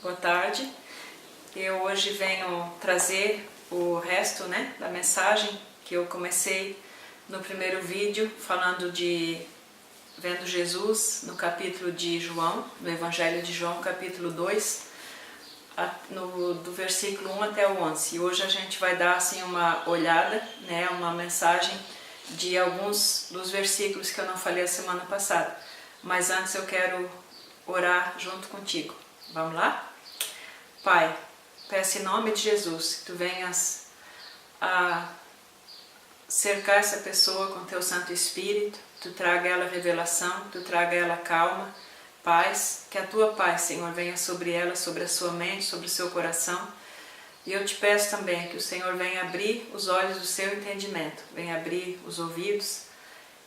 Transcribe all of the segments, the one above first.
boa tarde. Eu hoje venho trazer o resto, da mensagem que eu comecei no primeiro vídeo, falando de vendo Jesus no capítulo de João, no Evangelho de João, capítulo 2, do versículo 1 até o 11. E hoje a gente vai dar assim uma olhada, uma mensagem de alguns dos versículos que eu não falei a semana passada. Mas antes eu quero orar junto contigo. Vamos lá? Pai, peço em nome de Jesus que Tu venhas a cercar essa pessoa com Teu Santo Espírito, Tu traga ela revelação, Tu traga ela calma, paz, que a Tua paz, Senhor, venha sobre ela, sobre a sua mente, sobre o seu coração. E eu Te peço também que o Senhor venha abrir os olhos do seu entendimento, venha abrir os ouvidos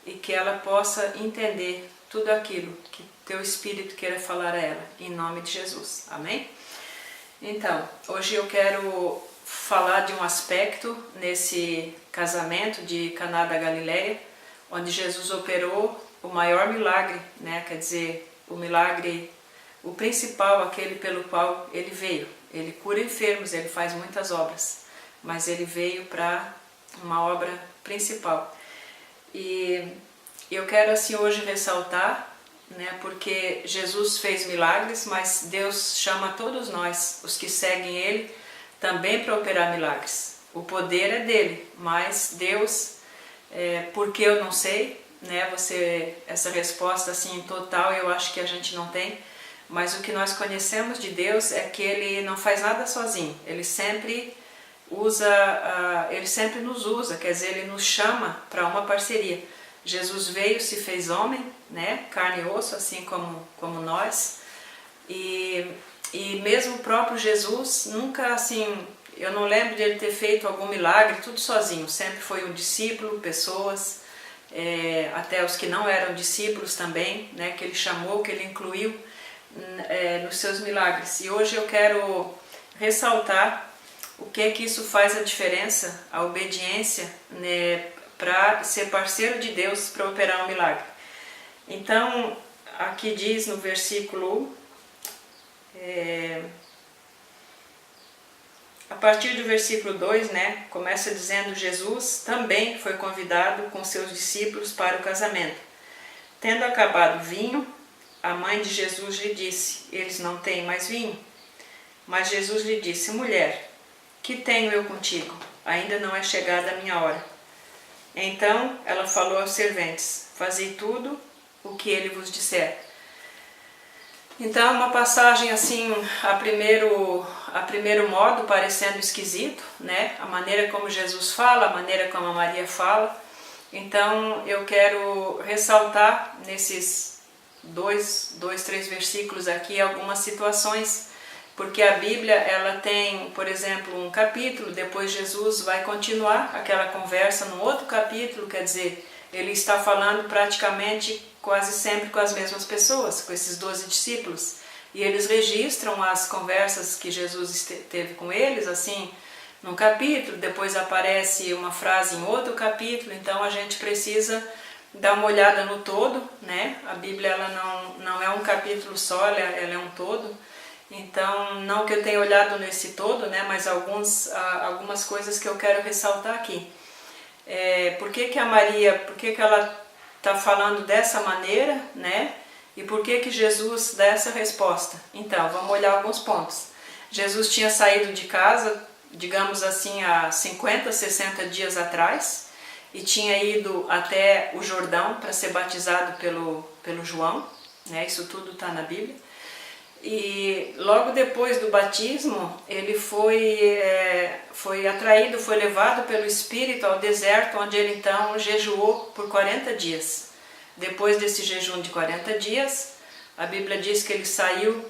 e que ela possa entender tudo aquilo que Teu Espírito queira falar a ela, em nome de Jesus. Amém? Então, hoje eu quero falar de um aspecto nesse casamento de Caná da Galileia, onde Jesus operou o maior milagre, quer dizer, o milagre, o principal, aquele pelo qual Ele veio. Ele cura enfermos, Ele faz muitas obras, mas Ele veio para uma obra principal. E eu quero assim hoje ressaltar, porque Jesus fez milagres, mas Deus chama todos nós, os que seguem Ele, também para operar milagres. O poder é dele, mas Deus, porque eu não sei, essa resposta assim total eu acho que a gente não tem, mas o que nós conhecemos de Deus é que Ele não faz nada sozinho, Ele sempre nos usa, quer dizer, Ele nos chama para uma parceria. Jesus veio, se fez homem, carne e osso, assim como nós, e mesmo o próprio Jesus nunca, assim, eu não lembro de Ele ter feito algum milagre, tudo sozinho, sempre foi um discípulo, pessoas, até os que não eram discípulos também, que Ele chamou, que Ele incluiu nos seus milagres. E hoje eu quero ressaltar o que isso faz a diferença, a obediência, para ser parceiro de Deus para operar um milagre. Então, aqui diz no versículo, a partir do versículo 2, começa dizendo: Jesus também foi convidado com seus discípulos para o casamento. Tendo acabado o vinho, a mãe de Jesus lhe disse: eles não têm mais vinho. Mas Jesus lhe disse: mulher, que tenho eu contigo? Ainda não é chegada a minha hora. Então ela falou aos serventes: fazei tudo o que ele vos disser. Então, uma passagem assim, a primeiro modo, parecendo esquisito, a maneira como Jesus fala, a maneira como a Maria fala. Então, eu quero ressaltar nesses três versículos aqui algumas situações, porque a Bíblia, ela tem, por exemplo, um capítulo, depois Jesus vai continuar aquela conversa no outro capítulo, quer dizer, ele está falando praticamente quase sempre com as mesmas pessoas, com esses 12 discípulos, e eles registram as conversas que Jesus teve com eles, assim, num capítulo, depois aparece uma frase em outro capítulo, então a gente precisa dar uma olhada no todo, A Bíblia, ela não é um capítulo só, ela é um todo. Então, não que eu tenha olhado nesse todo, mas algumas coisas que eu quero ressaltar aqui. Por que a Maria, por que ela está falando dessa maneira, e por que Jesus dá essa resposta? Então, vamos olhar alguns pontos. Jesus tinha saído de casa, digamos assim, há 50, 60 dias atrás, e tinha ido até o Jordão para ser batizado pelo João, isso tudo está na Bíblia. E logo depois do batismo, ele foi atraído, foi levado pelo Espírito ao deserto, onde ele então jejuou por 40 dias. Depois desse jejum de 40 dias, a Bíblia diz que ele saiu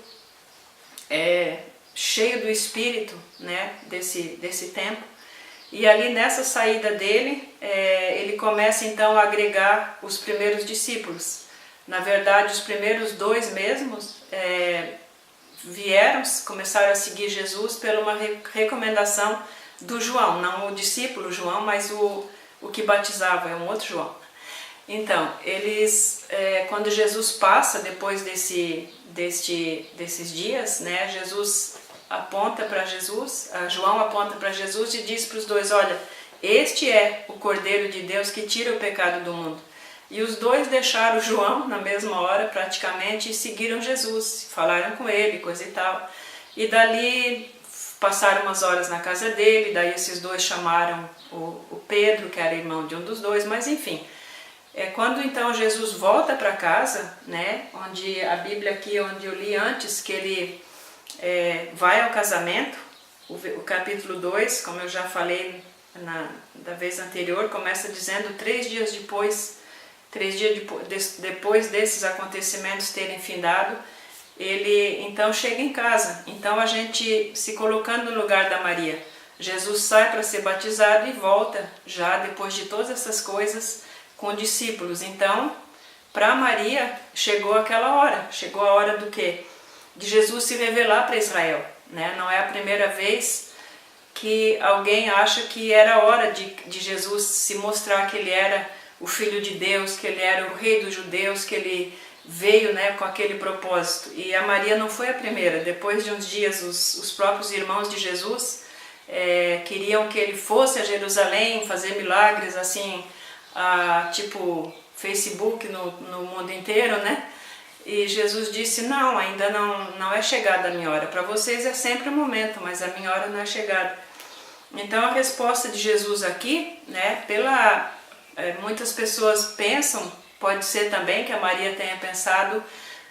cheio do Espírito, desse tempo. E ali nessa saída dele, ele começa então a agregar os primeiros discípulos. Na verdade, os primeiros 2 mesmos começaram a seguir Jesus por uma recomendação do João, não o discípulo João, mas o que batizava, é um outro João. Então, quando Jesus passa depois desses dias, né, João aponta para Jesus e diz para os dois: olha, este é o Cordeiro de Deus que tira o pecado do mundo. E os dois deixaram João na mesma hora praticamente e seguiram Jesus, falaram com ele, coisa e tal. E dali passaram umas horas na casa dele, daí esses dois chamaram o Pedro, que era irmão de um dos dois, mas enfim. Quando então Jesus volta para casa, né, onde a Bíblia aqui, onde eu li antes, que ele vai ao casamento, o capítulo 2, como eu já falei da vez anterior, começa dizendo 3 dias depois desses acontecimentos terem findado, ele então chega em casa. Então a gente se colocando no lugar da Maria, Jesus sai para ser batizado e volta já depois de todas essas coisas com discípulos. Então, para Maria chegou a hora do quê? De Jesus se revelar para Israel, né? Não é a primeira vez que alguém acha que era hora de Jesus se mostrar que ele era o Filho de Deus, que ele era o Rei dos Judeus, que ele veio, né, com aquele propósito. E a Maria não foi a primeira. Depois de uns dias, os próprios irmãos de Jesus queriam que ele fosse a Jerusalém fazer milagres, assim, tipo Facebook no mundo inteiro, né? E Jesus disse: não, ainda não é chegada a minha hora. Para vocês é sempre o momento, mas a minha hora não é chegada. Então a resposta de Jesus aqui, né, muitas pessoas pensam, pode ser também que a Maria tenha pensado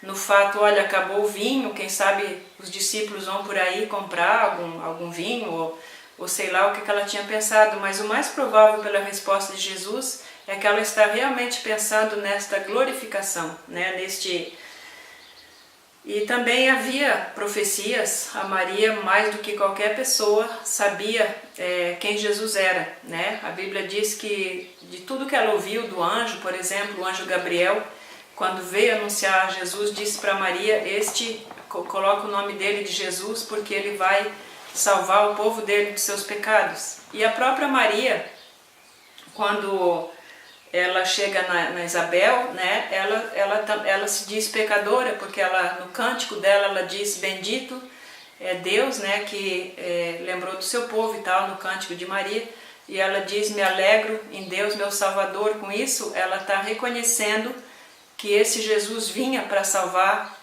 no fato: olha, acabou o vinho, quem sabe os discípulos vão por aí comprar algum vinho, ou sei lá o que ela tinha pensado, mas o mais provável pela resposta de Jesus é que ela está realmente pensando nesta glorificação, né, E também havia profecias. A Maria, mais do que qualquer pessoa, sabia quem Jesus era, né? A Bíblia diz que de tudo que ela ouviu do anjo, por exemplo, o anjo Gabriel, quando veio anunciar Jesus, disse para Maria: coloca o nome dele de Jesus, porque ele vai salvar o povo dele dos seus pecados. E a própria Maria, quando ela chega na Isabel, né, ela se diz pecadora, porque no cântico dela ela diz: bendito é Deus, né, que lembrou do seu povo e tal, no cântico de Maria. E ela diz: me alegro em Deus, meu Salvador. Com isso ela está reconhecendo que esse Jesus vinha para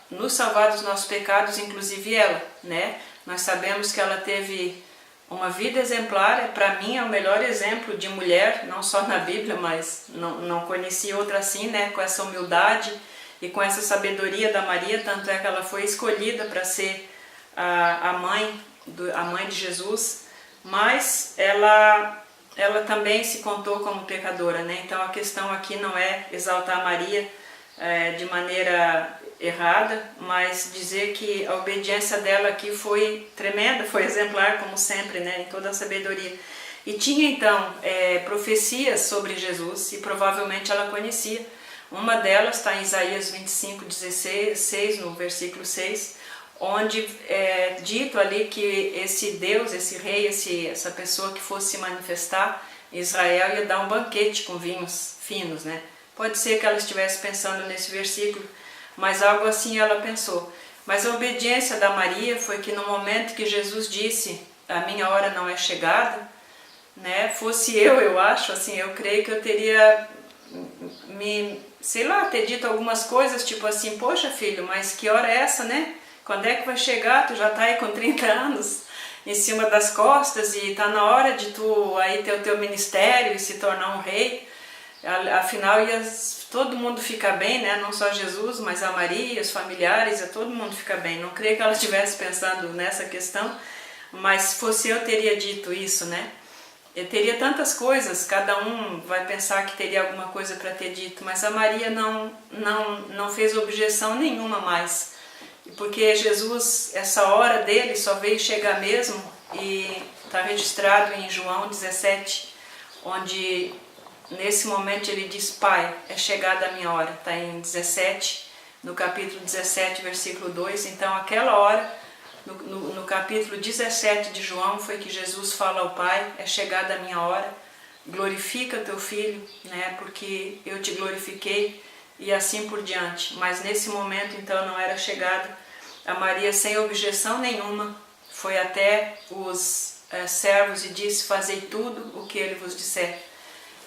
nos salvar dos nossos pecados, inclusive ela, né? Nós sabemos que ela teve uma vida exemplar. Para mim é o melhor exemplo de mulher, não só na Bíblia, mas não conheci outra assim, né? Com essa humildade e com essa sabedoria da Maria. Tanto é que ela foi escolhida para ser a mãe de Jesus, mas ela também se contou como pecadora, né? Então a questão aqui não é exaltar Maria de maneira errada, mas dizer que a obediência dela aqui foi tremenda, foi exemplar, como sempre, né, em toda a sabedoria. E tinha então profecias sobre Jesus, e provavelmente ela conhecia. Uma delas está em Isaías 25:16, no versículo 6, onde é dito ali que esse Deus, esse rei, essa pessoa que fosse se manifestar em Israel ia dar um banquete com vinhos finos, né? Pode ser que ela estivesse pensando nesse versículo, mas algo assim ela pensou. Mas a obediência da Maria foi que no momento que Jesus disse: a minha hora não é chegada, né? Fosse eu acho, assim, eu creio que eu teria ter dito algumas coisas, tipo assim: poxa filho, mas que hora é essa, né? Quando é que vai chegar? Tu já tá aí com 30 anos em cima das costas e tá na hora de tu aí ter o teu ministério e se tornar um rei. Afinal todo mundo fica bem, né? Não só Jesus, mas a Maria, os familiares, todo mundo fica bem. Não creio que ela estivesse pensando nessa questão, mas se fosse eu teria dito isso, né? Eu teria tantas coisas, cada um vai pensar que teria alguma coisa para ter dito, mas a Maria não fez objeção nenhuma mais, porque Jesus, essa hora dele só veio chegar mesmo, e está registrado em João 17, onde nesse momento ele diz: Pai, é chegada a minha hora. Está em 17, no capítulo 17, versículo 2. Então aquela hora, no capítulo 17 de João, foi que Jesus fala ao Pai: é chegada a minha hora. glorifica teu filho, né, porque eu te glorifiquei, e assim por diante. Mas nesse momento então não era chegada a Maria sem objeção nenhuma, foi até os servos e disse: fazei tudo o que ele vos disser.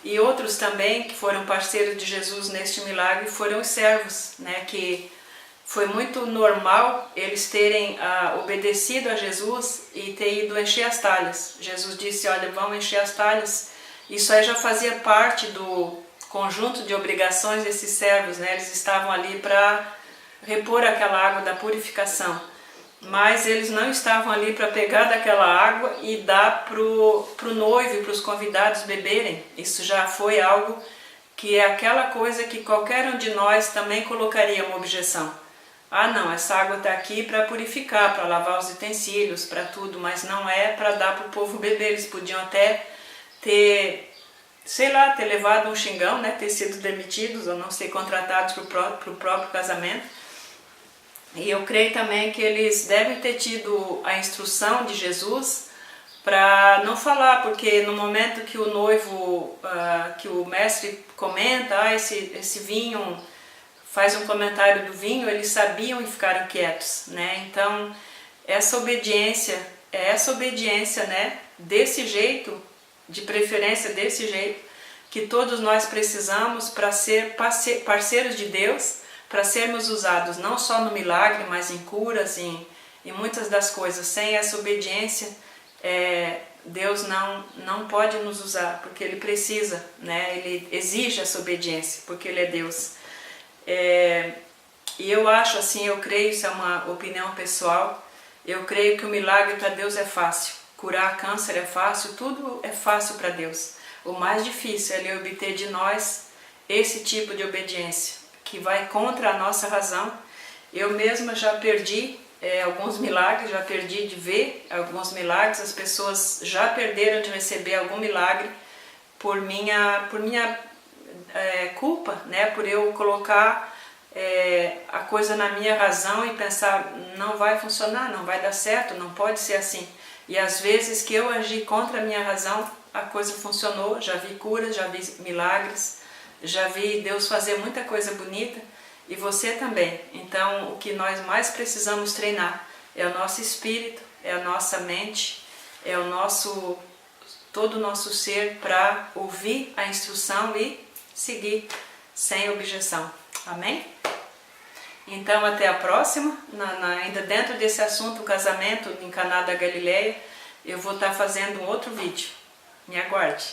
E outros também que foram parceiros de Jesus neste milagre foram os servos, né, que foi muito normal eles terem obedecido a Jesus e ter ido encher as talhas. Jesus disse: olha, vão encher as talhas. Isso aí já fazia parte do conjunto de obrigações desses servos, né? Eles estavam ali para repor aquela água da purificação, mas eles não estavam ali para pegar daquela água e dar para o noivo e para os convidados beberem. Isso já foi algo que é aquela coisa que qualquer um de nós também colocaria uma objeção. Ah não, essa água está aqui para purificar, para lavar os utensílios, para tudo, mas não é para dar para o povo beber. Eles podiam até ter, sei lá, ter levado um xingão, né, ter sido demitidos ou não ser contratados para o próprio casamento. E eu creio também que eles devem ter tido a instrução de Jesus para não falar, porque no momento que o noivo, que o mestre comenta, esse vinho, faz um comentário do vinho, eles sabiam e ficaram quietos, né? Então essa obediência, né, desse jeito, de preferência desse jeito, que todos nós precisamos para ser parceiros de Deus, para sermos usados não só no milagre, mas em curas, em muitas das coisas. Sem essa obediência, Deus não pode nos usar, porque Ele precisa, né? Ele exige essa obediência, porque Ele é Deus. E eu acho assim, eu creio, isso é uma opinião pessoal, eu creio que o milagre para Deus é fácil. Curar câncer é fácil, tudo é fácil para Deus. O mais difícil é Ele obter de nós esse tipo de obediência, que vai contra a nossa razão. Eu mesma já perdi alguns milagres, já perdi de ver alguns milagres, as pessoas já perderam de receber algum milagre por minha culpa, né? Por eu colocar a coisa na minha razão e pensar: não vai funcionar, não vai dar certo, não pode ser assim. E às vezes que eu agi contra a minha razão, a coisa funcionou, já vi curas, já vi milagres, já vi Deus fazer muita coisa bonita, e você também. Então o que nós mais precisamos treinar é o nosso espírito, é a nossa mente, é todo o nosso ser para ouvir a instrução e seguir sem objeção. Amém? Então até a próxima, ainda dentro desse assunto, o casamento em Caná da Galileia, eu vou estar fazendo um outro vídeo. Me aguarde!